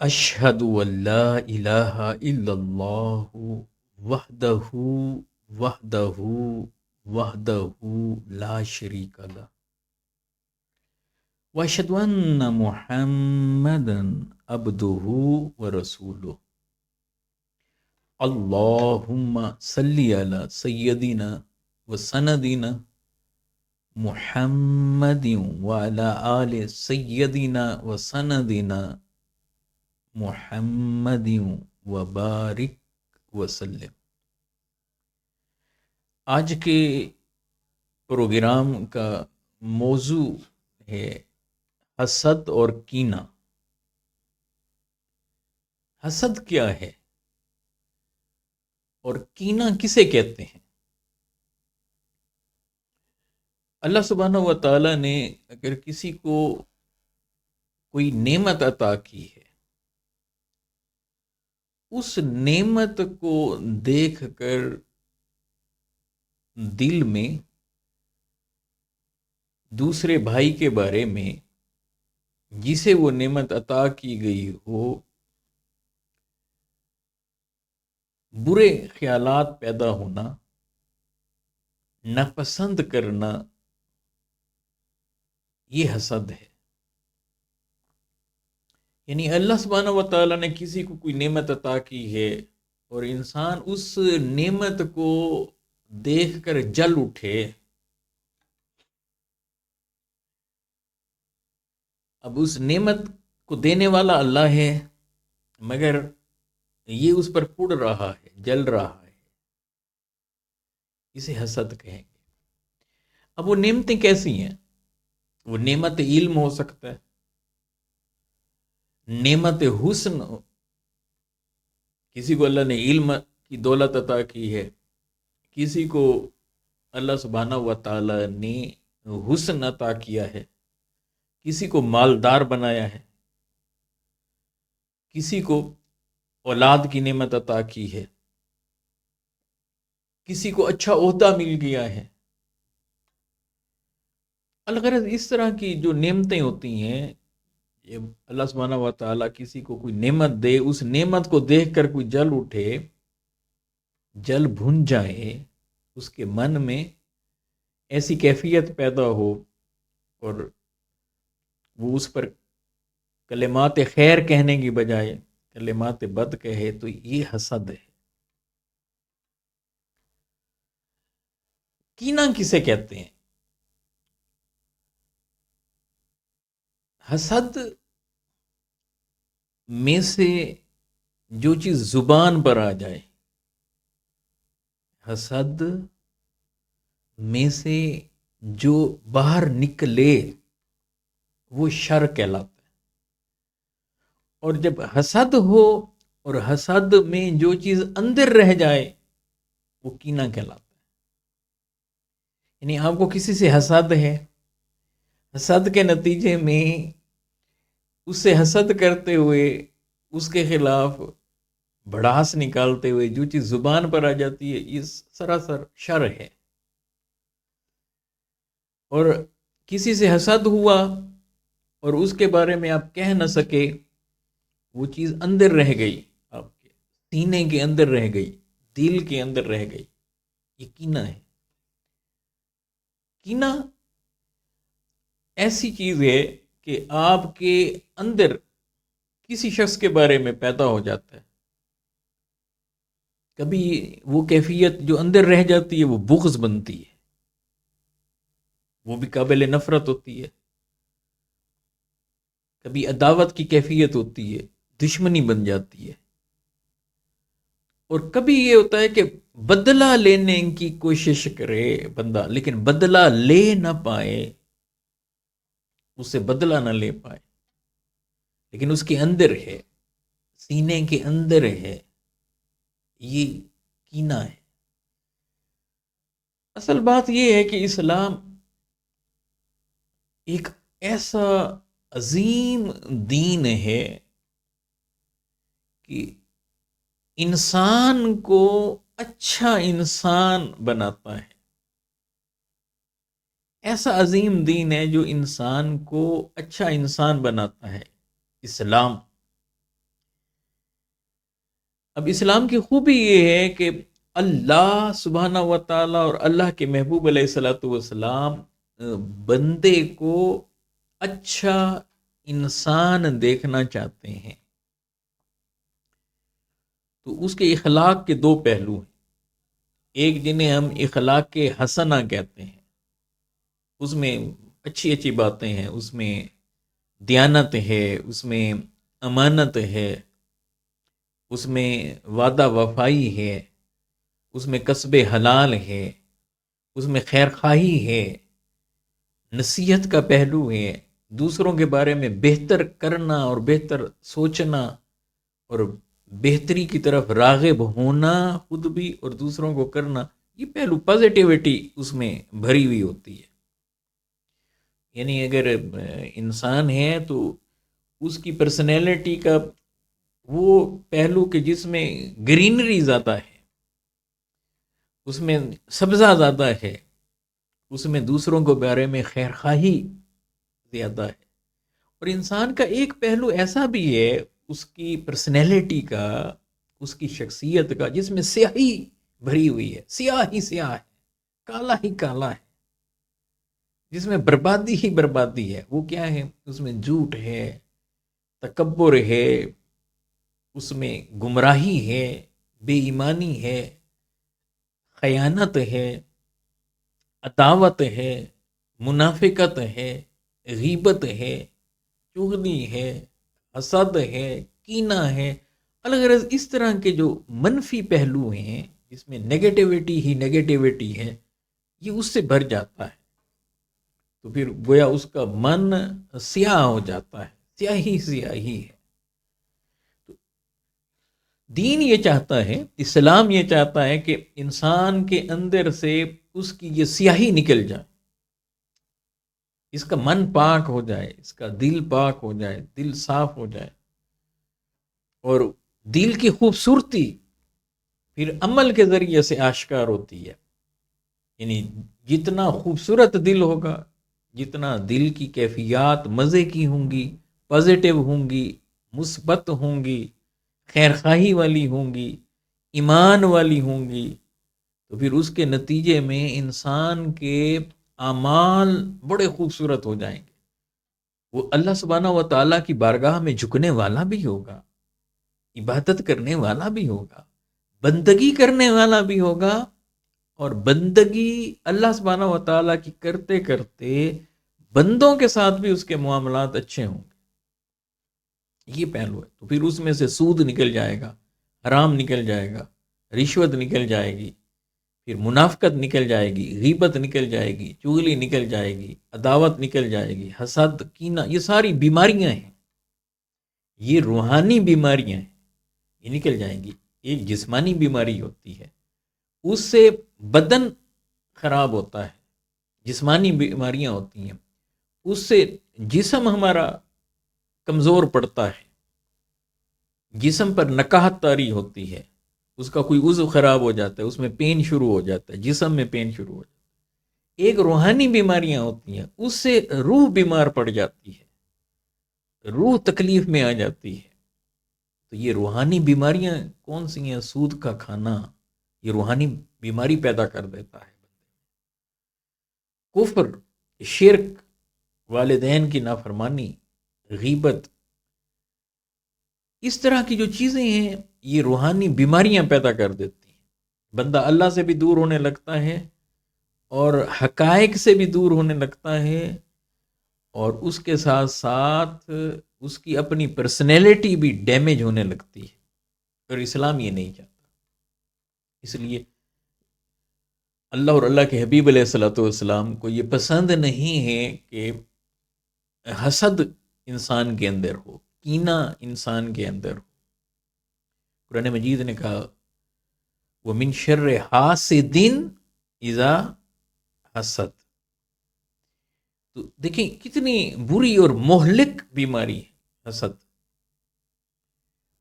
اشہد ان لا الہ الا اللہ وحدہ وحدہ وحدہ لا شریک لہ واشہد ان محمدا عبدہ ورسولہ اللہم صلی علی سیدنا وسندنا محمد وعلی آل سیدنا وسندنا محمد وبارک وسلم۔ آج کے پروگرام کا موضوع ہے حسد اور کینہ۔ حسد کیا ہے اور کینہ کسے کہتے ہیں؟ اللہ سبحانہ و تعالیٰ نے اگر کسی کو کوئی نعمت عطا کی ہے، اس نعمت کو دیکھ کر دل میں دوسرے بھائی کے بارے میں جسے وہ نعمت عطا کی گئی ہو برے خیالات پیدا ہونا، ناپسند کرنا، یہ حسد ہے۔ یعنی اللہ سبحانہ و تعالیٰ نے کسی کو کوئی نعمت عطا کی ہے اور انسان اس نعمت کو دیکھ کر جل اٹھے، اب اس نعمت کو دینے والا اللہ ہے مگر یہ اس پر پڑ رہا ہے، جل رہا ہے، اسے حسد کہیں گے۔ اب وہ نعمتیں کیسی ہیں؟ وہ نعمت علم ہو سکتا ہے، نعمت حسن، کسی کو اللہ نے علم کی دولت عطا کی ہے، کسی کو اللہ سبحانہ و تعالی نے حسن عطا کیا ہے، کسی کو مالدار بنایا ہے، کسی کو اولاد کی نعمت عطا کی ہے، کسی کو اچھا عہدہ مل گیا ہے۔ الغرض اس طرح کی جو نعمتیں ہوتی ہیں، یہ اللہ سبحانہ و تعالیٰ کسی کو کوئی نعمت دے، اس نعمت کو دیکھ کر کوئی جل اٹھے، جل بھن جائے، اس کے من میں ایسی کیفیت پیدا ہو اور وہ اس پر کلمات خیر کہنے کی بجائے کلمات بد کہے، تو یہ حسد ہے۔ کینہ کسے کہتے ہیں؟ حسد میں سے جو چیز زبان پر آ جائے، حسد میں سے جو باہر نکلے وہ شر کہلاتا ہے۔ اور جب حسد ہو اور حسد میں جو چیز اندر رہ جائے وہ کینہ کہلاتا ہے۔ یعنی آپ کو کسی سے حسد ہے، حسد کے نتیجے میں اس سے حسد کرتے ہوئے اس کے خلاف بڑاس نکالتے ہوئے جو چیز زبان پر آ جاتی ہے، یہ سراسر شر ہے۔ اور کسی سے حسد ہوا اور اس کے بارے میں آپ کہہ نہ سکے، وہ چیز اندر رہ گئی، آپ کے سینے کے اندر رہ گئی، دل کے اندر رہ گئی، یہ کینہ ہے۔ کینہ ایسی چیز ہے کہ آپ کے اندر کسی شخص کے بارے میں پیدا ہو جاتا ہے، کبھی وہ کیفیت جو اندر رہ جاتی ہے وہ بغض بنتی ہے، وہ بھی قابل نفرت ہوتی ہے، کبھی عداوت کی کیفیت ہوتی ہے، دشمنی بن جاتی ہے، اور کبھی یہ ہوتا ہے کہ بدلہ لینے کی کوشش کرے بندہ لیکن بدلہ لے نہ پائے، اس سے بدلہ نہ لے پائے، لیکن اس کے اندر ہے، سینے کے اندر ہے، یہ کینہ ہے۔ اصل بات یہ ہے کہ اسلام ایک ایسا عظیم دین ہے کہ انسان کو اچھا انسان بناتا ہے۔ ایسا عظیم دین ہے جو انسان کو اچھا انسان بناتا ہے، اسلام۔ اب اسلام کی خوبی یہ ہے کہ اللہ سبحانہ و تعالیٰ اور اللہ کے محبوب علیہ الصلوۃ والسلام بندے کو اچھا انسان دیکھنا چاہتے ہیں. تو اس کے اخلاق کے دو پہلو ہیں. ایک جنہیں ہم اخلاق حسنہ کہتے ہیں، اس میں اچھی اچھی باتیں ہیں، اس میں دیانت ہے، اس میں امانت ہے، اس میں وعدہ وفائی ہے، اس میں کسب حلال ہے، اس میں خیر خواہی ہے، نصیحت کا پہلو ہے، دوسروں کے بارے میں بہتر کرنا اور بہتر سوچنا اور بہتری کی طرف راغب ہونا خود بھی اور دوسروں کو کرنا. یہ پہلو پازیٹیوٹی اس میں بھری ہوئی ہوتی ہے. یعنی اگر انسان ہے تو اس کی پرسنالٹی کا وہ پہلو کہ جس میں گرینری زیادہ ہے، اس میں سبزہ زیادہ ہے، اس میں دوسروں کے بارے میں خیر خواہی زیادہ ہے. اور انسان کا ایک پہلو ایسا بھی ہے اس کی پرسنالٹی کا، اس کی شخصیت کا، جس میں سیاہی بھری ہوئی ہے، سیاہ ہی سیاہ ہے، کالا ہی کالا ہے، جس میں بربادی ہی بربادی ہے. وہ کیا ہے؟ اس میں جھوٹ ہے، تکبر ہے، اس میں گمراہی ہے، بے ایمانی ہے، خیانت ہے، عداوت ہے، منافقت ہے، غیبت ہے، چغلی ہے، حسد ہے، کینہ ہے. الغرض اس طرح کے جو منفی پہلو ہیں جس میں نیگیٹیوٹی ہی نیگیٹیوٹی ہے، یہ اس سے بھر جاتا ہے. تو پھر گویا اس کا من سیاہ ہو جاتا ہے، سیاہی سیاہی ہے. دین یہ چاہتا ہے، اسلام یہ چاہتا ہے کہ انسان کے اندر سے اس کی یہ سیاہی نکل جائے، اس کا من پاک ہو جائے، اس کا دل پاک ہو جائے، دل صاف ہو جائے. اور دل کی خوبصورتی پھر عمل کے ذریعے سے آشکار ہوتی ہے. یعنی جتنا خوبصورت دل ہوگا، جتنا دل کی کیفیات مزے کی ہوں گی، پازیٹیو ہوں گی، مثبت ہوں گی، خیر خواہی والی ہوں گی، ایمان والی ہوں گی، تو پھر اس کے نتیجے میں انسان کے اعمال بڑے خوبصورت ہو جائیں گے. وہ اللہ سبحانہ و تعالیٰ کی بارگاہ میں جھکنے والا بھی ہوگا، عبادت کرنے والا بھی ہوگا، بندگی کرنے والا بھی ہوگا، اور بندگی اللہ سبحانہ و تعالیٰ کی کرتے کرتے بندوں کے ساتھ بھی اس کے معاملات اچھے ہوں گے. یہ پہلو ہے. تو پھر اس میں سے سود نکل جائے گا، حرام نکل جائے گا، رشوت نکل جائے گی، پھر منافقت نکل جائے گی، غیبت نکل جائے گی، چغلی نکل جائے گی، عداوت نکل جائے گی، حسد، کینہ. یہ ساری بیماریاں ہیں، یہ روحانی بیماریاں ہیں، یہ نکل جائیں گی. ایک جسمانی بیماری ہوتی ہے، اس سے بدن خراب ہوتا ہے، جسمانی بیماریاں ہوتی ہیں، اس سے جسم ہمارا کمزور پڑتا ہے، جسم پر نکاہت طاری ہوتی ہے، اس کا کوئی عضو خراب ہو جاتا ہے، اس میں پین شروع ہو جاتا ہے، جسم میں پین شروع ہو جاتا ہے. ایک روحانی بیماریاں ہوتی ہیں، اس سے روح بیمار پڑ جاتی ہے، روح تکلیف میں آ جاتی ہے. تو یہ روحانی بیماریاں کون سی ہیں؟ سود کا کھانا یہ روحانی بیماری پیدا کر دیتا ہے. کفر، شرک، والدین کی نافرمانی، غیبت، اس طرح کی جو چیزیں ہیں یہ روحانی بیماریاں پیدا کر دیتی ہیں. بندہ اللہ سے بھی دور ہونے لگتا ہے اور حقائق سے بھی دور ہونے لگتا ہے، اور اس کے ساتھ ساتھ اس کی اپنی پرسنالٹی بھی ڈیمیج ہونے لگتی ہے. اور اسلام یہ نہیں چاہتا. اس لیے اللہ اور اللہ کے حبیب علیہ الصلوۃ والسلام کو یہ پسند نہیں ہے کہ حسد انسان کے اندر ہو، کینہ انسان کے اندر ہو. قرآن مجید نے کہا وَمِن شَرِّ حَاسِدٍ اِذَا حَسَد. تو دیکھیں کتنی بری اور مہلک بیماری ہے حسد.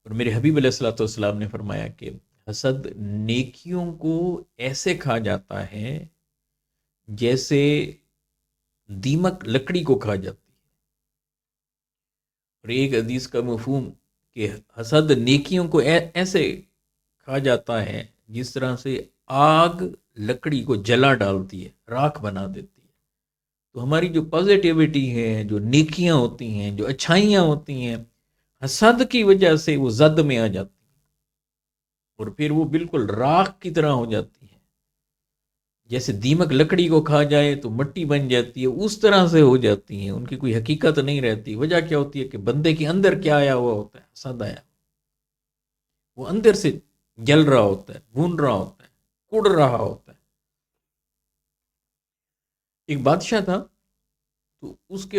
اور میرے حبیب علیہ الصلوۃ والسلام نے فرمایا کہ حسد نیکیوں کو ایسے کھا جاتا ہے جیسے دیمک لکڑی کو کھا جاتی ہے. اور ایک حدیث کا مفہوم کہ حسد نیکیوں کو ایسے کھا جاتا ہے جس طرح سے آگ لکڑی کو جلا ڈالتی ہے، راکھ بنا دیتی ہے۔ تو ہماری جو پازیٹیوٹی ہے، جو نیکیاں ہوتی ہیں، جو اچھائیاں ہوتی ہیں، حسد کی وجہ سے وہ زد میں آ جاتی ہیں اور پھر وہ بالکل راکھ کی طرح ہو جاتی ہے۔ جیسے دیمک لکڑی کو کھا جائے تو مٹی بن جاتی ہے، اس طرح سے ہو جاتی ہیں، ان کی کوئی حقیقت نہیں رہتی۔ وجہ کیا ہوتی ہے کہ بندے کے اندر کیا آیا ہوا ہوتا ہے، حسد آیا، وہ اندر سے جل رہا ہوتا ہے، بھون رہا ہوتا ہے، کڑ رہا ہوتا ہے۔ ایک بادشاہ تھا، تو اس کے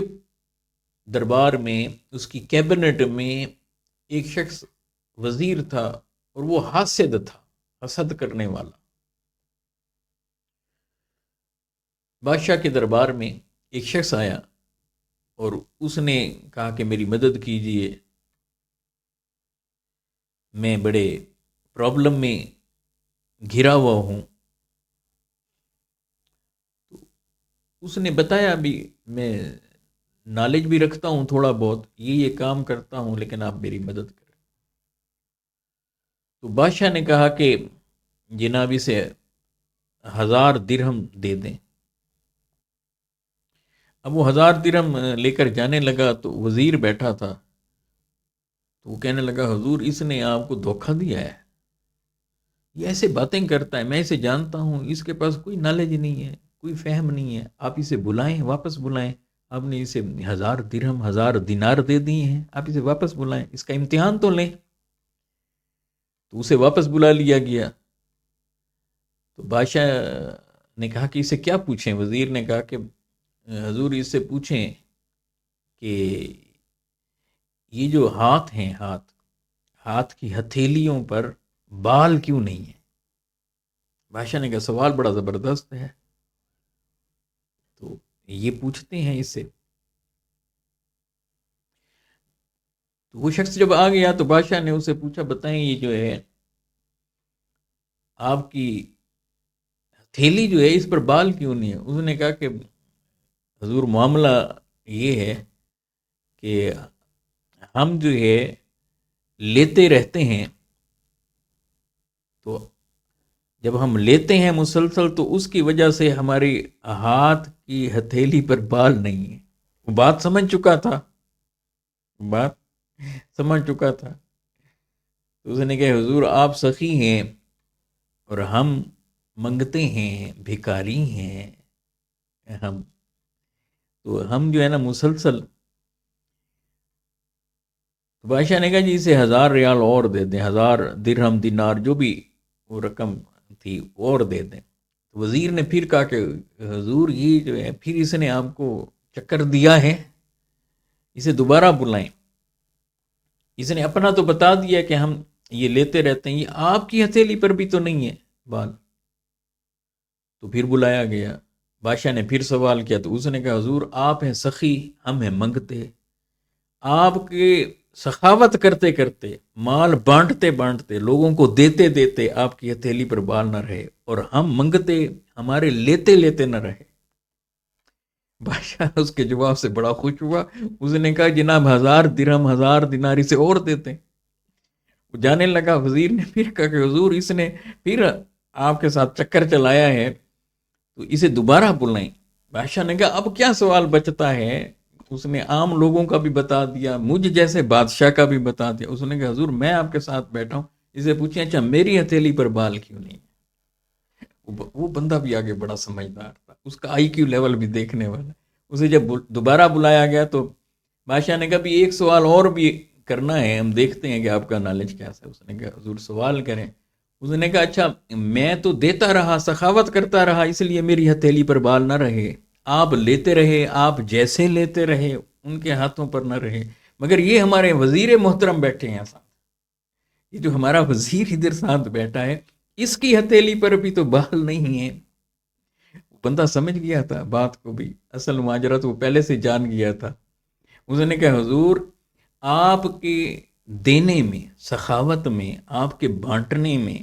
دربار میں، اس کی کیبنٹ میں ایک شخص وزیر تھا، اور وہ حاسد تھا، حسد کرنے والا۔ بادشاہ کے دربار میں ایک شخص آیا اور اس نے کہا کہ میری مدد کیجیے، میں بڑے پرابلم میں گھرا ہوا ہوں۔ اس نے بتایا بھی میں نالج بھی رکھتا ہوں تھوڑا بہت، یہ کام کرتا ہوں، لیکن آپ میری مدد کریں۔ تو بادشاہ نے کہا کہ جناب اسے 1000 درہم دے دیں۔ اب وہ 1000 درہم لے کر جانے لگا تو وزیر بیٹھا تھا، تو وہ کہنے لگا حضور اس نے آپ کو دھوکہ دیا ہے، یہ ایسے باتیں کرتا ہے، میں اسے جانتا ہوں، اس کے پاس کوئی نالج نہیں ہے، کوئی فہم نہیں ہے، آپ اسے بلائیں، واپس بلائیں۔ آپ نے اسے 1000 درہم 1000 دینار دے دیے ہیں، آپ اسے واپس بلائیں، اس کا امتحان تو لیں۔ تو اسے واپس بلا لیا گیا۔ تو بادشاہ نے کہا کہ اسے کیا پوچھیں؟ وزیر نے کہا کہ حضور اس سے پوچھیں کہ یہ جو ہاتھ ہیں، ہاتھ کی ہتھیلیوں پر بال کیوں نہیں ہے؟ بادشاہ نے کہا سوال بڑا زبردست ہے، تو یہ پوچھتے ہیں اس سے۔ تو وہ شخص جب آ گیا تو بادشاہ نے اسے پوچھا بتائیں یہ جو ہے آپ کی ہتھیلی جو ہے اس پر بال کیوں نہیں ہے؟ اس نے کہا کہ حضور معاملہ یہ ہے کہ ہم جو ہے لیتے رہتے ہیں، تو جب ہم لیتے ہیں مسلسل تو اس کی وجہ سے ہماری ہاتھ کی ہتھیلی پر بال نہیں ہے۔ وہ بات سمجھ چکا تھا، تو اس نے کہا حضور آپ سخی ہیں اور ہم منگتے ہیں، بھکاری ہیں ہم، تو ہم جو ہے نا مسلسل۔ تو بادشاہ نے کہا جی اسے 1000 ریال اور دے دیں، 1000 درہم دینار جو بھی وہ رقم تھی اور دے دیں۔ وزیر نے پھر کہا کہ حضور یہ جو ہے پھر اس نے آپ کو چکر دیا ہے، اسے دوبارہ بلائیں۔ اس نے اپنا تو بتا دیا کہ ہم یہ لیتے رہتے ہیں، یہ آپ کی ہتھیلی پر بھی تو نہیں ہے بال۔ تو پھر بلایا گیا، بادشاہ نے پھر سوال کیا، تو اس نے کہا حضور آپ ہیں سخی، ہم ہیں منگتے، آپ کے سخاوت کرتے کرتے، مال بانٹتے بانٹتے، لوگوں کو دیتے دیتے آپ کی ہتھیلی پر بال نہ رہے، اور ہم منگتے، ہمارے لیتے لیتے نہ رہے۔ بادشاہ اس کے جواب سے بڑا خوش ہوا، اس نے کہا جناب 1000 درہم 1000 دینار اسے اور دیتے۔ وہ جانے لگا، وزیر نے پھر کہا کہ حضور اس نے پھر آپ کے ساتھ چکر چلایا ہے، تو اسے دوبارہ بلائیں۔ بادشاہ نے کہا اب کیا سوال بچتا ہے؟ اس نے عام لوگوں کا بھی بتا دیا، مجھ جیسے بادشاہ کا بھی بتا دیا۔ اس نے کہا حضور میں آپ کے ساتھ بیٹھا ہوں، اسے پوچھیں اچھا میری ہتھیلی پر بال کیوں نہیں؟ وہ بندہ بھی آگے بڑا سمجھدار تھا، اس کا آئی کیو لیول بھی دیکھنے والا۔ اسے جب دوبارہ بلایا گیا تو بادشاہ نے کہا بھی ایک سوال اور بھی کرنا ہے، ہم دیکھتے ہیں کہ آپ کا نالج کیا ہے۔ اس نے کہا حضور سوال کریں۔ اس نے کہا اچھا میں تو دیتا رہا، سخاوت کرتا رہا، اس لیے میری ہتھیلی پر بال نہ رہے، آپ لیتے رہے، آپ جیسے لیتے رہے، ان کے ہاتھوں پر نہ رہے، مگر یہ ہمارے وزیر محترم بیٹھے ہیں ساتھ، یہ جو ہمارا وزیر ادھر ساتھ بیٹھا ہے اس کی ہتھیلی پر بھی تو بال نہیں ہے۔ بندہ سمجھ گیا تھا بات کو بھی، اصل ماجرا تو وہ پہلے سے جان گیا تھا۔ اس نے کہا حضور آپ کے دینے میں، سخاوت میں، آپ کے بانٹنے میں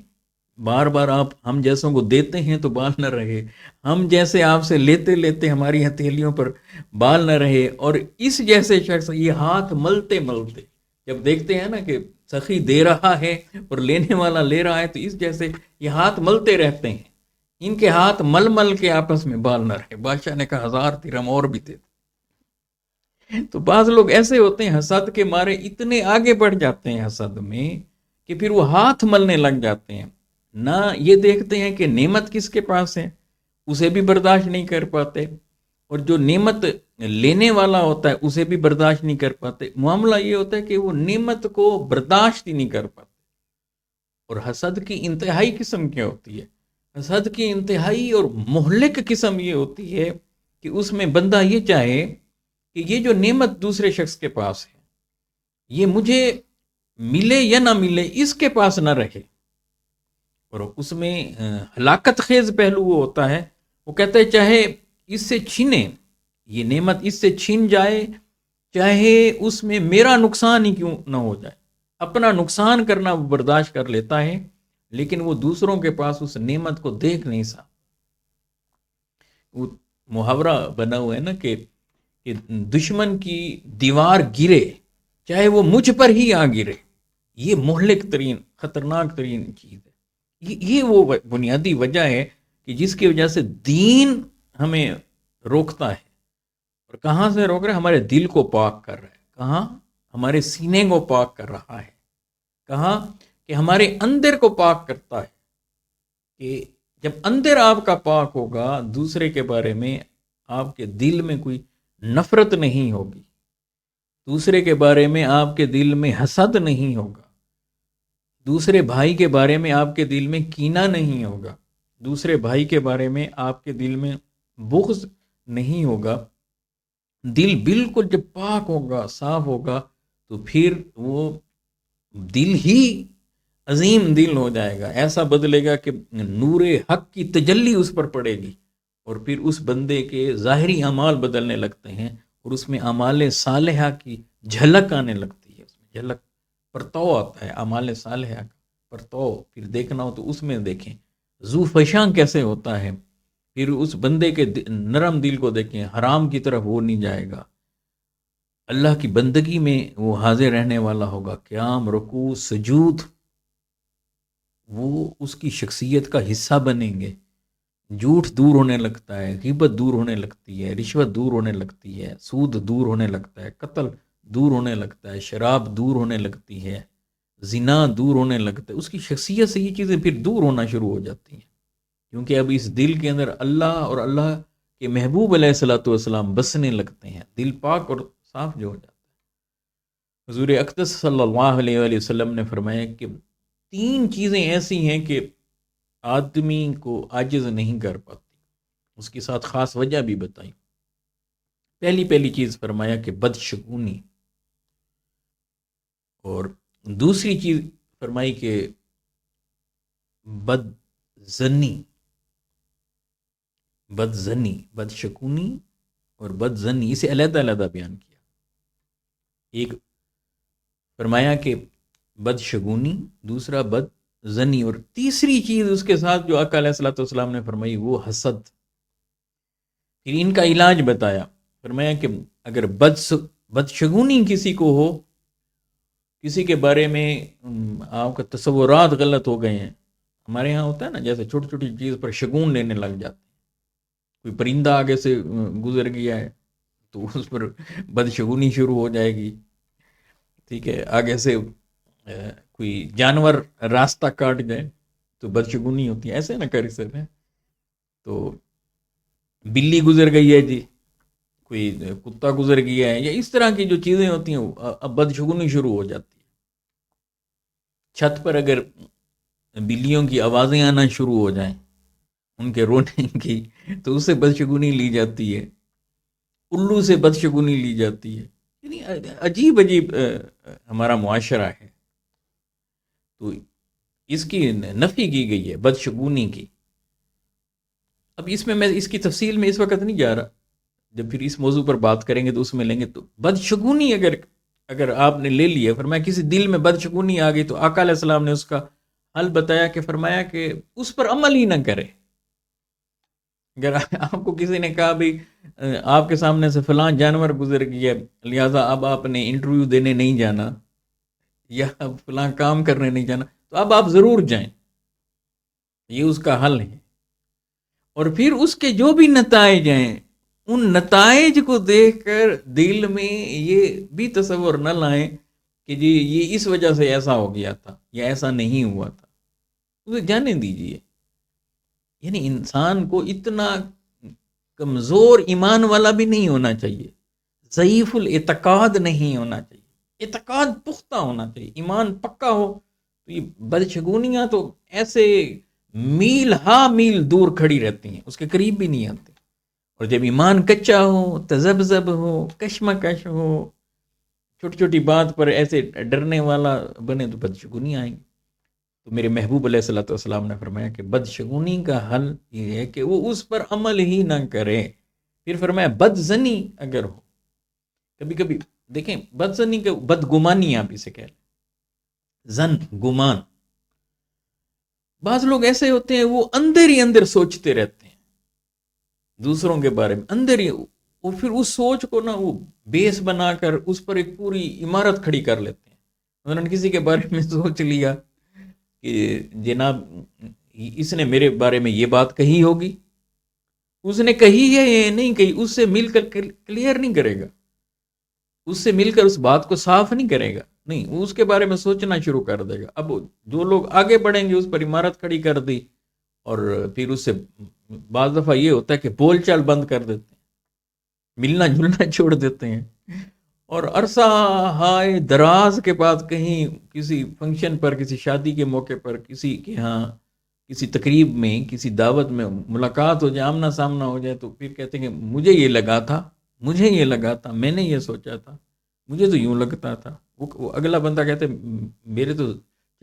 بار بار آپ ہم جیسوں کو دیتے ہیں تو بال نہ رہے، ہم جیسے آپ سے لیتے لیتے ہماری ہتھیلیوں پر بال نہ رہے، اور اس جیسے شخص یہ ہاتھ ملتے ملتے، جب دیکھتے ہیں نا کہ سخی دے رہا ہے اور لینے والا لے رہا ہے، تو اس جیسے یہ ہاتھ ملتے رہتے ہیں، ان کے ہاتھ مل مل کے آپس میں بال نہ رہے۔ بادشاہ نے کہا 1000 درہم اور بھی دے دے۔ تو بعض لوگ ایسے ہوتے ہیں حسد کے مارے اتنے آگے بڑھ جاتے ہیں حسد میں کہ پھر وہ ہاتھ ملنے لگ جاتے ہیں، نہ یہ دیکھتے ہیں کہ نعمت کس کے پاس ہے، اسے بھی برداشت نہیں کر پاتے، اور جو نعمت لینے والا ہوتا ہے اسے بھی برداشت نہیں کر پاتے۔ معاملہ یہ ہوتا ہے کہ وہ نعمت کو برداشت ہی نہیں کر پاتے۔ اور حسد کی انتہائی قسم کیا ہوتی ہے؟ حسد کی انتہائی اور مہلک قسم یہ ہوتی ہے کہ اس میں بندہ یہ چاہے کہ یہ جو نعمت دوسرے شخص کے پاس ہے یہ مجھے ملے یا نہ ملے، اس کے پاس نہ رہے۔ اور اس میں ہلاکت خیز پہلو وہ ہوتا ہے، وہ کہتا ہے چاہے اس سے چھینے، یہ نعمت اس سے چھین جائے، چاہے اس میں میرا نقصان ہی کیوں نہ ہو جائے، اپنا نقصان کرنا وہ برداشت کر لیتا ہے، لیکن وہ دوسروں کے پاس اس نعمت کو دیکھ نہیں سکتا۔ وہ محاورہ بنا ہوا ہے نا کہ دشمن کی دیوار گرے چاہے وہ مجھ پر ہی آ گرے، یہ مہلک ترین خطرناک ترین چیز ہے۔ یہ وہ بنیادی وجہ ہے کہ جس کی وجہ سے دین ہمیں روکتا ہے، اور کہاں سے روک رہا ہے؟ ہمارے دل کو پاک کر رہا ہے۔ کہاں؟ ہمارے سینے کو پاک کر رہا ہے۔ کہاں؟ کہ ہمارے اندر کو پاک کرتا ہے، کہ جب اندر آپ کا پاک ہوگا دوسرے کے بارے میں آپ کے دل میں کوئی نفرت نہیں ہوگی، دوسرے کے بارے میں آپ کے دل میں حسد نہیں ہوگا، دوسرے بھائی کے بارے میں آپ کے دل میں کینہ نہیں ہوگا، دوسرے بھائی کے بارے میں آپ کے دل میں بغض نہیں ہوگا۔ دل بالکل جب پاک ہوگا، صاف ہوگا، تو پھر وہ دل ہی عظیم دل ہو جائے گا، ایسا بدلے گا کہ نور حق کی تجلی اس پر پڑے گی، اور پھر اس بندے کے ظاہری اعمال بدلنے لگتے ہیں، اور اس میں اعمال صالحہ کی جھلک آنے لگتی ہے، اس میں جھلک پرتو آتا ہے اعمال صالحہ کا پرتو۔ پھر دیکھنا ہو تو اس میں دیکھیں ذو فشاں کیسے ہوتا ہے، پھر اس بندے کے نرم دل کو دیکھیں، حرام کی طرف وہ نہیں جائے گا، اللہ کی بندگی میں وہ حاضر رہنے والا ہوگا، قیام رکوع سجود وہ اس کی شخصیت کا حصہ بنیں گے، جھوٹ دور ہونے لگتا ہے، غیبت دور ہونے لگتی ہے، رشوت دور ہونے لگتی ہے، سود دور ہونے لگتا ہے، قتل دور ہونے لگتا ہے، شراب دور ہونے لگتی ہے، زنا دور ہونے لگتا ہے، اس کی شخصیت سے یہ چیزیں پھر دور ہونا شروع ہو جاتی ہیں، کیونکہ اب اس دل کے اندر اللہ اور اللہ کے محبوب علیہ الصلوۃ والسلام بسنے لگتے ہیں، دل پاک اور صاف جو ہو جاتا ہے۔ حضور اقدس صلی اللہ علیہ وآلہ وسلم نے فرمایا کہ 3 چیزیں ایسی ہیں کہ آدمی کو عاجز نہیں کر پاتی، اس کے ساتھ خاص وجہ بھی بتائی۔ پہلی چیز فرمایا کہ بدشگونی، اور دوسری چیز فرمائی کہ بدزنی، بدشگونی اور بدزنی، اسے علیحدہ علیحدہ بیان کیا۔ ایک فرمایا کہ بدشگونی، دوسرا بدزنی، اور تیسری چیز اس کے ساتھ جو آقا علیہ الصلوۃ والسلام نے فرمائی وہ حسد۔ پھر ان کا علاج بتایا، فرمایا کہ اگر بدشگونی کسی کو ہو، کسی کے بارے میں آپ کا تصورات غلط ہو گئے ہیں، ہمارے ہاں ہوتا ہے نا جیسے چھوٹی چھوٹی چیز پر شگون لینے لگ جاتے ہیں، کوئی پرندہ آگے سے گزر گیا ہے تو اس پر بدشگونی شروع ہو جائے گی، ٹھیک ہے، آگے سے کوئی جانور راستہ کاٹ جائے تو بدشگونی ہوتی ہے، ایسے نہ کر سکتے ہیں۔ تو بلی گزر گئی ہے جی، کوئی کتا گزر گیا ہے، یا اس طرح کی جو چیزیں ہوتی ہیں اب بدشگونی شروع ہو جاتی ہے۔ چھت پر اگر بلیوں کی آوازیں آنا شروع ہو جائیں، ان کے رونے کی، تو اس سے بدشگونی لی جاتی ہے، الو سے بدشگونی لی جاتی ہے، یعنی عجیب ہمارا معاشرہ ہے۔ تو اس کی نفی کی گئی ہے بدشگونی کی۔ اب اس میں اس کی تفصیل میں اس وقت نہیں جا رہا، جب پھر اس موضوع پر بات کریں گے تو اس میں لیں گے۔ تو بدشگونی اگر آپ نے لے لیا، فرمایا کسی دل میں بدشگونی آ گئی، تو آقا علیہ السلام نے اس کا حل بتایا کہ فرمایا کہ اس پر عمل ہی نہ کرے۔ اگر آپ کو کسی نے کہا بھی آپ کے سامنے سے فلاں جانور گزر گیا لہٰذا اب آپ نے انٹرویو دینے نہیں جانا، یا فلاں کام کرنے نہیں جانا، تو اب آپ ضرور جائیں، یہ اس کا حل ہے۔ اور پھر اس کے جو بھی نتائج ہیں، ان نتائج کو دیکھ کر دل میں یہ بھی تصور نہ لائیں کہ جی یہ اس وجہ سے ایسا ہو گیا تھا یا ایسا نہیں ہوا تھا، اسے جانے دیجیے۔ یعنی انسان کو اتنا کمزور ایمان والا بھی نہیں ہونا چاہیے، ضعیف الاعتقاد نہیں ہونا چاہیے، اعتقاد پختہ ہونا چاہیے، ایمان پکا ہو۔ تو یہ بدشگونیاں تو ایسے میل ہا میل دور کھڑی رہتی ہیں، اس کے قریب بھی نہیں آتے۔ اور جب ایمان کچا ہو، تذبذب ہو، کشمکش ہو، چھوٹی چھوٹی بات پر ایسے ڈرنے والا بنے، تو بدشگونی آئیں گی۔ تو میرے محبوب علیہ الصلوۃ والسلام نے فرمایا کہ بدشگونی کا حل یہ ہے کہ وہ اس پر عمل ہی نہ کرے۔ پھر فرمایا بدزنی اگر ہو، کبھی کبھی دیکھیں بدزنی کا بدگمانی آپ اسے کہہ لیں، زن گمان، بعض لوگ ایسے ہوتے ہیں وہ اندر ہی اندر سوچتے رہتے ہیں دوسروں کے بارے میں، اندر ہی، وہ پھر اس سوچ کو نا وہ بیس بنا کر اس پر ایک پوری عمارت کھڑی کر لیتے ہیں۔ انہوں نے کسی کے بارے میں سوچ لیا کہ جناب اس نے میرے بارے میں یہ بات کہی ہوگی، اس نے کہی ہے یا نہیں کہی، اس سے مل کر کلیئر نہیں کرے گا، اس سے مل کر اس بات کو صاف نہیں کرے گا، نہیں، وہ اس کے بارے میں سوچنا شروع کر دے گا۔ اب جو لوگ آگے بڑھیں گے اس پر عمارت کھڑی کر دی، اور پھر اس سے بعض دفعہ یہ ہوتا ہے کہ بول چال بند کر دیتے ہیں، ملنا جلنا چھوڑ دیتے ہیں، اور عرصہ ہائے دراز کے بعد کہیں کسی فنکشن پر، کسی شادی کے موقع پر، کسی کے ہاں کسی تقریب میں، کسی دعوت میں ملاقات ہو جائے، آمنا سامنا ہو جائے، تو پھر کہتے ہیں کہ مجھے یہ لگا تھا، مجھے یہ لگا تھا، میں نے یہ سوچا تھا، مجھے تو یوں لگتا تھا۔ وہ اگلا بندہ کہتے میرے تو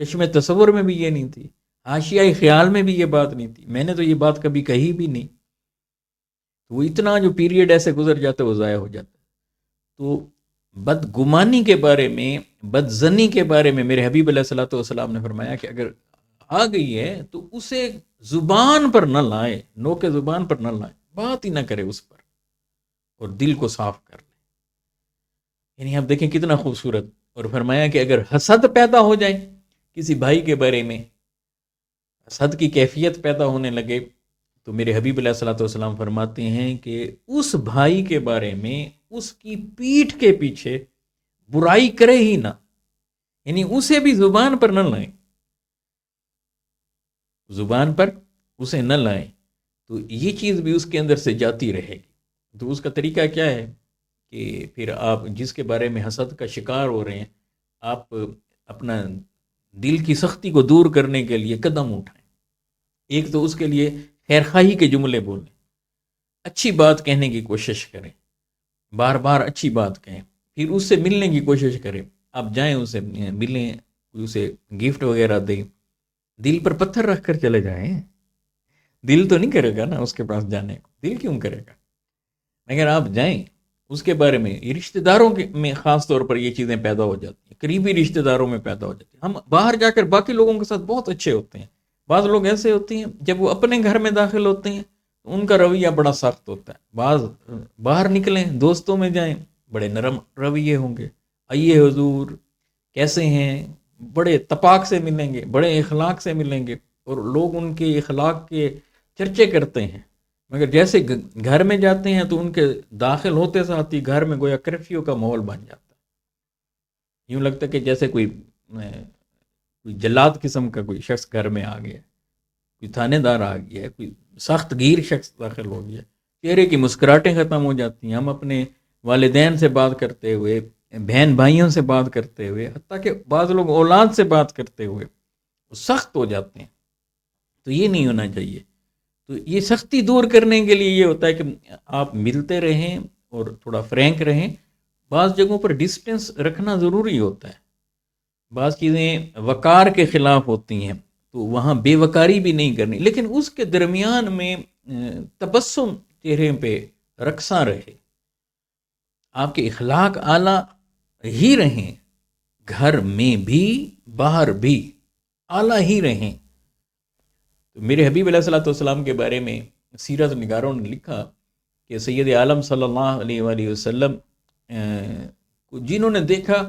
چشم تصور میں بھی یہ نہیں تھی، حاشیۂ خیال میں بھی یہ بات نہیں تھی، میں نے تو یہ بات کبھی کہی بھی نہیں۔ وہ اتنا جو پیریڈ ایسے گزر جاتا ہے وہ ضائع ہو جاتا ہے۔ تو بدگمانی کے بارے میں، بدزنی کے بارے میں میرے حبیب علیہ الصلوۃ والسلام نے فرمایا کہ اگر آ گئی ہے تو اسے زبان پر نہ لائے، نو کے زبان پر نہ لائے، بات ہی نہ کرے اس پر، اور دل کو صاف کر لے۔ یعنی آپ دیکھیں کتنا خوبصورت۔ اور فرمایا کہ اگر حسد پیدا ہو جائے کسی بھائی کے بارے میں، حسد کی کیفیت پیدا ہونے لگے، تو میرے حبیب علیہ الصلوۃ والسلام فرماتے ہیں کہ اس بھائی کے بارے میں اس کی پیٹھ کے پیچھے برائی کرے ہی نہ، یعنی اسے بھی زبان پر نہ لائیں، زبان پر اسے نہ لائیں، تو یہ چیز بھی اس کے اندر سے جاتی رہے گی۔ تو اس کا طریقہ کیا ہے کہ پھر آپ جس کے بارے میں حسد کا شکار ہو رہے ہیں، آپ اپنا دل کی سختی کو دور کرنے کے لیے قدم اٹھائیں۔ ایک تو اس کے لیے خیرخواہی کے جملے بولیں، اچھی بات کہنے کی کوشش کریں، بار بار اچھی بات کہیں، پھر اس سے ملنے کی کوشش کریں، آپ جائیں اسے ملیں، اسے گفٹ وغیرہ دیں، دل پر پتھر رکھ کر چلے جائیں، دل تو نہیں کرے گا نا اس کے پاس جانے کو، دل کیوں کرے گا؟ اگر آپ جائیں اس کے بارے میں، یہ رشتہ داروں میں خاص طور پر یہ چیزیں پیدا ہو جاتی ہیں، قریبی رشتہ داروں میں پیدا ہو جاتی ہیں۔ ہم باہر جا کر باقی لوگوں کے ساتھ بہت اچھے ہوتے ہیں، بعض لوگ ایسے ہوتے ہیں جب وہ اپنے گھر میں داخل ہوتے ہیں تو ان کا رویہ بڑا سخت ہوتا ہے، بعض باہر نکلیں دوستوں میں جائیں بڑے نرم رویے ہوں گے، آئیے حضور کیسے ہیں، بڑے تپاک سے ملیں گے، بڑے اخلاق سے ملیں گے، اور لوگ ان کے اخلاق کے چرچے کرتے ہیں، مگر جیسے گھر میں جاتے ہیں تو ان کے داخل ہوتے ساتھ ہی گھر میں گویا کرفیو کا ماحول بن جاتا ہے، یوں لگتا ہے کہ جیسے کوئی جلاد قسم کا کوئی شخص گھر میں آ گیا، کوئی تھانے دار آ گیا ہے، کوئی سخت گیر شخص داخل ہو گیا، چہرے کی مسکراہٹیں ختم ہو جاتی ہیں، ہم اپنے والدین سے بات کرتے ہوئے، بہن بھائیوں سے بات کرتے ہوئے، حتیٰ کہ بعض لوگ اولاد سے بات کرتے ہوئے سخت ہو جاتے ہیں۔ تو یہ نہیں ہونا چاہیے۔ تو یہ سختی دور کرنے کے لیے یہ ہوتا ہے کہ آپ ملتے رہیں اور تھوڑا فرینک رہیں، بعض جگہوں پر ڈسٹینس رکھنا ضروری ہوتا ہے، بعض چیزیں وقار کے خلاف ہوتی ہیں تو وہاں بے وقاری بھی نہیں کرنی، لیکن اس کے درمیان میں تبسم چہرے پہ رقصاں رہے، آپ کے اخلاق اعلیٰ ہی رہیں، گھر میں بھی باہر بھی اعلیٰ ہی رہیں۔ تو میرے حبیب علیہ الصلوۃ والسلام کے بارے میں سیرت نگاروں نے لکھا کہ سید عالم صلی اللہ علیہ وآلہ وسلم جنہوں نے دیکھا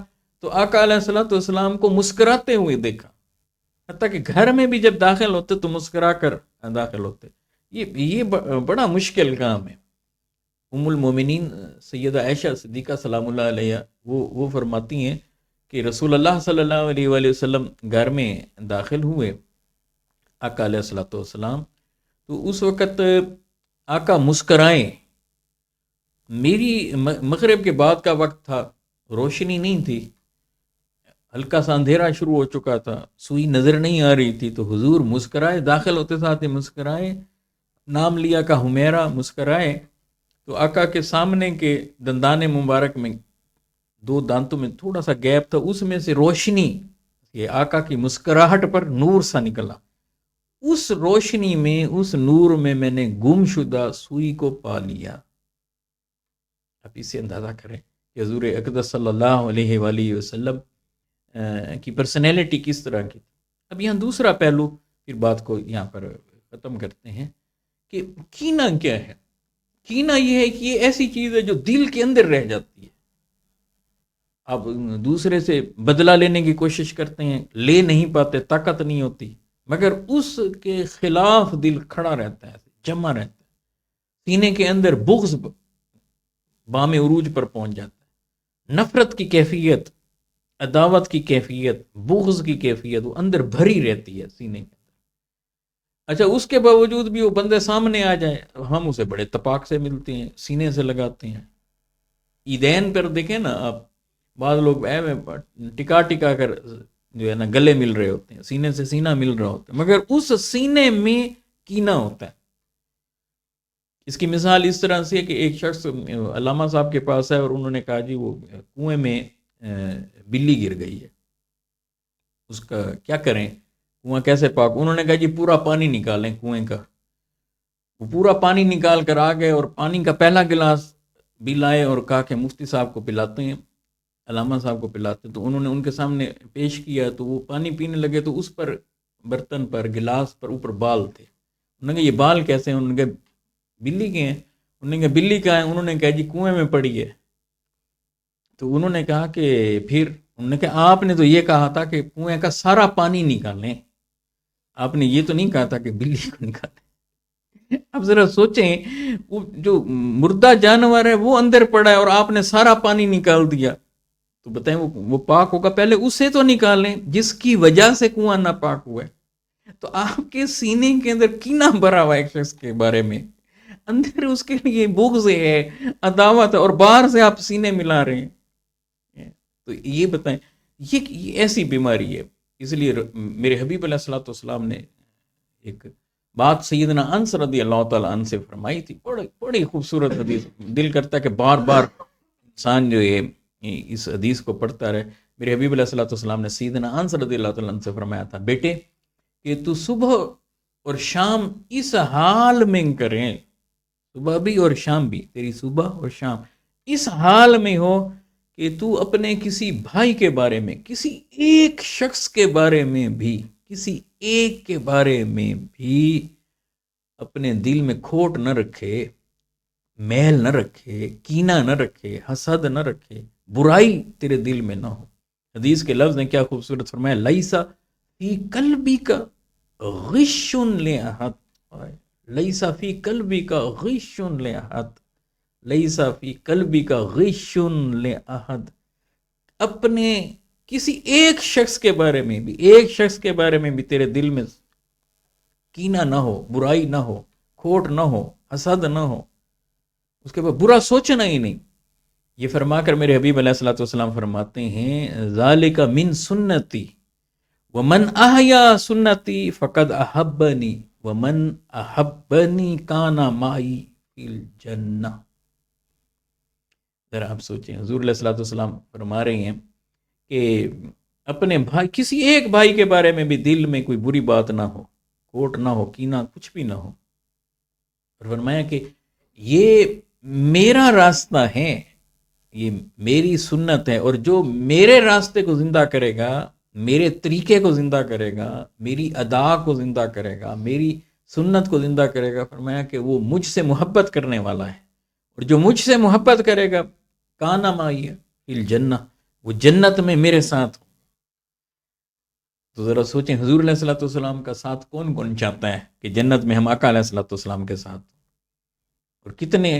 تو آقا علیہ الصلوۃ والسلام کو مسکراتے ہوئے دیکھا، حتیٰ کہ گھر میں بھی جب داخل ہوتے تو مسکرا کر داخل ہوتے. یہ بڑا مشکل کام ہے. ام المومنین سیدہ عائشہ صدیقہ سلام اللہ علیہ وہ فرماتی ہیں کہ رسول اللہ صلی اللہ علیہ وآلہ وسلم گھر میں داخل ہوئے آقا علیہ الصلوۃ والسلام، تو اس وقت آقا مسکرائیں. میری مغرب کے بعد کا وقت تھا، روشنی نہیں تھی، ہلکا سا اندھیرا شروع ہو چکا تھا، سوئی نظر نہیں آ رہی تھی، تو حضور مسکرائے، داخل ہوتے ساتھ مسکرائے، نام لیا کا حمیرہ، مسکرائے. تو آقا کے سامنے کے دندان مبارک میں دو دانتوں میں تھوڑا سا گیپ تھا، اس میں سے روشنی، یہ آقا کی مسکراہٹ پر نور سا نکلا. اس روشنی میں، اس نور میں نے گم شدہ سوئی کو پا لیا. آپ اس سے اندازہ کریں کہ حضور اقدس صلی اللہ علیہ وآلہ وسلم کی پرسنالٹی کس طرح کی. اب یہاں دوسرا پہلو، پھر بات کو یہاں پر ختم کرتے ہیں کہ کینہ کیا ہے. کینہ یہ ہے کہ یہ ایسی چیز ہے جو دل کے اندر رہ جاتی ہے. آپ دوسرے سے بدلہ لینے کی کوشش کرتے ہیں، لے نہیں پاتے، طاقت نہیں ہوتی، مگر اس کے خلاف دل کھڑا رہتا ہے، جمع رہتا ہے. سینے کے اندر بغض بام عروج پر پہنچ جاتا ہے. نفرت کی کیفیت، عداوت کی کیفیت، بغض کی کیفیت وہ اندر بھری رہتی ہے سینے کے اندر. اچھا، اس کے باوجود بھی وہ بندے سامنے آ جائے، ہم اسے بڑے اتفاق سے ملتے ہیں، سینے سے لگاتے ہیں. عیدین پر دیکھیں نا آپ، بعض لوگ ٹکا ٹکا کر جو ہے نا گلے مل رہے ہوتے ہیں، سینے سے سینہ مل رہا ہوتا ہے، مگر اس سینے میں کینہ ہوتا ہے. اس کی مثال اس طرح سے ہے کہ ایک شخص علامہ صاحب کے پاس ہے اور انہوں نے کہا جی وہ کنویں میں بلی گر گئی ہے، اس کا کیا کریں، کنواں کیسے پاک. انہوں نے کہا جی پورا پانی نکالیں کنویں کا. وہ پورا پانی نکال کر آ گئے اور پانی کا پہلا گلاس بھی لائے اور کہا کہ مفتی صاحب کو پلاتے ہیں، علامہ صاحب کو پلاتے ہیں. تو انہوں نے ان کے سامنے پیش کیا تو وہ پانی پینے لگے، تو اس پر برتن پر، گلاس پر اوپر بال تھے. انہوں نے کہا یہ بال کیسے ہیں؟ انہوں نے کہا بلی کے ہیں. انہوں نے کہا بلی کا ہے؟ انہوں نے کہا جی کنویں میں پڑی ہے. تو انہوں نے کہا کہ پھر انہوں نے کہا آپ نے تو یہ کہا تھا کہ کنویں کا سارا پانی نکالیں، آپ نے یہ تو نہیں کہا تھا کہ بلی کو نکالیں. اب ذرا سوچیں، وہ جو مردہ جانور ہے وہ اندر پڑا ہے اور آپ نے سارا پانی نکال دیا، تو بتائیں وہ پاک ہوگا؟ پہلے اسے تو نکالیں جس کی وجہ سے کنواں نہ پاک ہوا ہے. تو آپ کے سینے کے اندر کینہ بھرا ہوا ایک شخص کے بارے میں، اندر اس کے لیے بغض ہے، عداوت ہے، اور باہر سے آپ سینے ملا رہے ہیں. تو یہ بتائیں، یہ ایسی بیماری ہے. اس لیے میرے حبیب علیہ الصلوۃ والسلام نے ایک بات سیدنا انس رضی اللہ تعالیٰ عنہ سے فرمائی تھی، بڑی خوبصورت حدیث. دل کرتا ہے کہ بار بار انسان جو ہے اس حدیث کو پڑھتا رہے. میرے حبیب علیہ الصلوۃ والسلام نے سیدنا انس رضی اللہ تعالیٰ عنہ سے فرمایا تھا، بیٹے کہ تو صبح اور شام اس حال میں کریں، صبح بھی اور شام بھی، تیری صبح اور شام اس حال میں ہو کہ تو اپنے کسی بھائی کے بارے میں، کسی ایک شخص کے بارے میں بھی، کسی ایک کے بارے میں بھی اپنے دل میں کھوٹ نہ رکھے، میل نہ رکھے، کینہ نہ رکھے، حسد نہ رکھے، برائی تیرے دل میں نہ ہو. حدیث کے لفظ نے کیا خوبصورت فرمایا، لیسا فی قلبی کا غش لأحد، لیسا فی قلبی کا غش لأحد، لیسا فی قلبی کا غش لأحد. اپنے کسی ایک شخص کے بارے میں بھی، ایک شخص کے بارے میں بھی تیرے دل میں کینہ نہ ہو، برائی نہ ہو، کھوٹ نہ ہو، حسد نہ ہو، اس کے بعد برا سوچنا ہی نہیں. یہ فرما کر میرے حبیب علیہ الصلوۃ والسلام فرماتے ہیں، ذالک من سنتی ومن احیا سنتی فقد احبنی ومن احبنی کان معی فی الجنہ. ذرا آپ سوچیں، حضور علیہ الصلوۃ والسلام فرما رہے ہیں کہ اپنے بھائی، کسی ایک بھائی کے بارے میں بھی دل میں کوئی بری بات نہ ہو، کوٹ نہ ہو، کینہ کچھ بھی نہ ہو. اور فرمایا کہ یہ میرا راستہ ہے، یہ میری سنت ہے، اور جو میرے راستے کو زندہ کرے گا، میرے طریقے کو زندہ کرے گا، میری ادا کو زندہ کرے گا، میری سنت کو زندہ کرے گا، فرمایا کہ وہ مجھ سے محبت کرنے والا ہے، اور جو مجھ سے محبت کرے گا کانا مائی فی الجنہ، وہ جنت میں میرے ساتھ ہو۔ تو ذرا سوچیں حضور علیہ الصلوۃ والسلام کا ساتھ کون کون چاہتا ہے کہ جنت میں ہم آقا علیہ الصلوۃ والسلام کے ساتھ، اور کتنے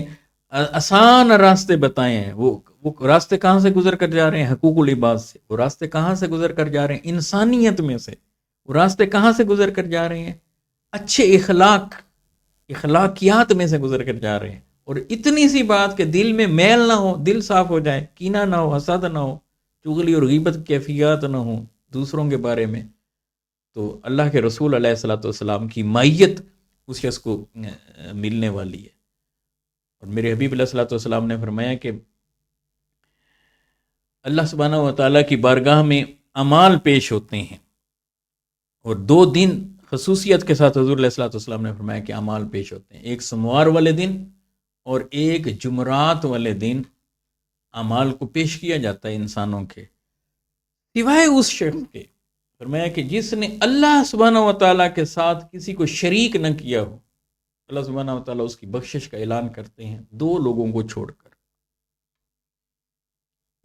آسان راستے بتائے ہیں۔ وہ راستے کہاں سے گزر کر جا رہے ہیں؟ حقوق العباد سے۔ وہ راستے کہاں سے گزر کر جا رہے ہیں؟ انسانیت میں سے۔ وہ راستے کہاں سے گزر کر جا رہے ہیں؟ اچھے اخلاقیات میں سے گزر کر جا رہے ہیں۔ اور اتنی سی بات کہ دل میں میل نہ ہو، دل صاف ہو جائے، کینہ نہ ہو، حسد نہ ہو، چغلی اور غیبت کی کیفیات نہ ہو دوسروں کے بارے میں، تو اللہ کے رسول علیہ الصلوۃ والسلام کی مائیت اس شخص کو ملنے والی ہے۔ اور میرے حبیب علیہ الصلوۃ والسلام نے فرمایا کہ اللہ سبحانہ و تعالیٰ کی بارگاہ میں اعمال پیش ہوتے ہیں، اور 2 دن خصوصیت کے ساتھ حضور علیہ الصلوۃ والسلام نے فرمایا کہ اعمال پیش ہوتے ہیں، ایک سموار والے دن اور ایک جمعرات والے دن اعمال کو پیش کیا جاتا ہے انسانوں کے، سوائے اس شخص کے، فرمایا کہ جس نے اللہ سبحانہ و تعالیٰ کے ساتھ کسی کو شریک نہ کیا ہو۔ اللہ سبحانہ و تعالیٰ اس کی بخشش کا اعلان کرتے ہیں 2 لوگوں کو چھوڑ کر۔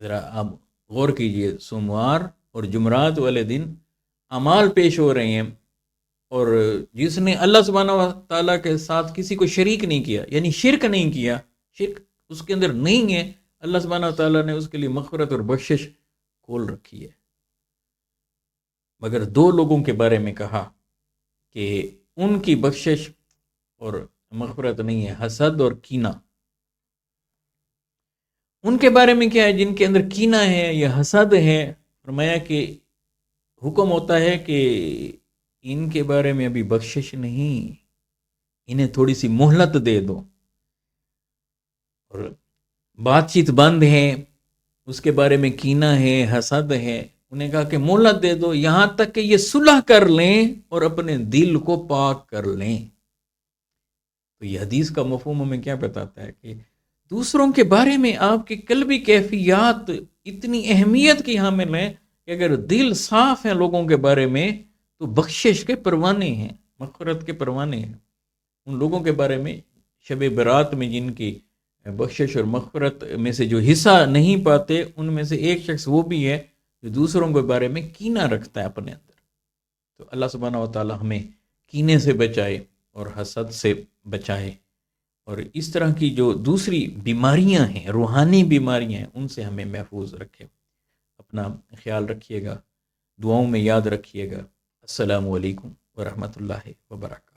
ذرا آپ غور کیجئے، سوموار اور جمعرات والے دن اعمال پیش ہو رہے ہیں، اور جس نے اللہ سبحانہ و تعالیٰ کے ساتھ کسی کو شریک نہیں کیا، یعنی شرک نہیں کیا، شرک اس کے اندر نہیں ہے، اللہ سبحانہ و تعالیٰ نے اس کے لیے مغفرت اور بخشش کھول رکھی ہے۔ مگر 2 لوگوں کے بارے میں کہا کہ ان کی بخشش اور مغفرت نہیں ہے، حسد اور کینہ۔ ان کے بارے میں کیا ہے؟ جن کے اندر کینہ ہے یا حسد ہے، فرمایا کہ حکم ہوتا ہے کہ ان کے بارے میں ابھی بخشش نہیں، انہیں تھوڑی سی مہلت دے دو، اور بات چیت بند ہے، اس کے بارے میں کینہ ہے، حسد ہے، انہیں کہا کہ مہلت دے دو یہاں تک کہ یہ صلح کر لیں اور اپنے دل کو پاک کر لیں۔ تو یہ حدیث کا مفہوم ہمیں کیا بتاتا ہے کہ دوسروں کے بارے میں آپ کی قلبی کیفیات اتنی اہمیت کی حامل ہیں کہ اگر دل صاف ہے لوگوں کے بارے میں تو بخشش کے پروانے ہیں، مغفرت کے پروانے ہیں۔ ان لوگوں کے بارے میں شب برات میں جن کی بخشش اور مغفرت میں سے جو حصہ نہیں پاتے، ان میں سے ایک شخص وہ بھی ہے جو دوسروں کے بارے میں کینہ رکھتا ہے اپنے اندر۔ تو اللہ سبحانہ و تعالی ہمیں کینے سے بچائے اور حسد سے بچائے، اور اس طرح کی جو دوسری بیماریاں ہیں، روحانی بیماریاں ہیں، ان سے ہمیں محفوظ رکھے۔ اپنا خیال رکھیے گا، دعاؤں میں یاد رکھیے گا۔ السلام علیکم ورحمۃ اللہ وبرکاتہ۔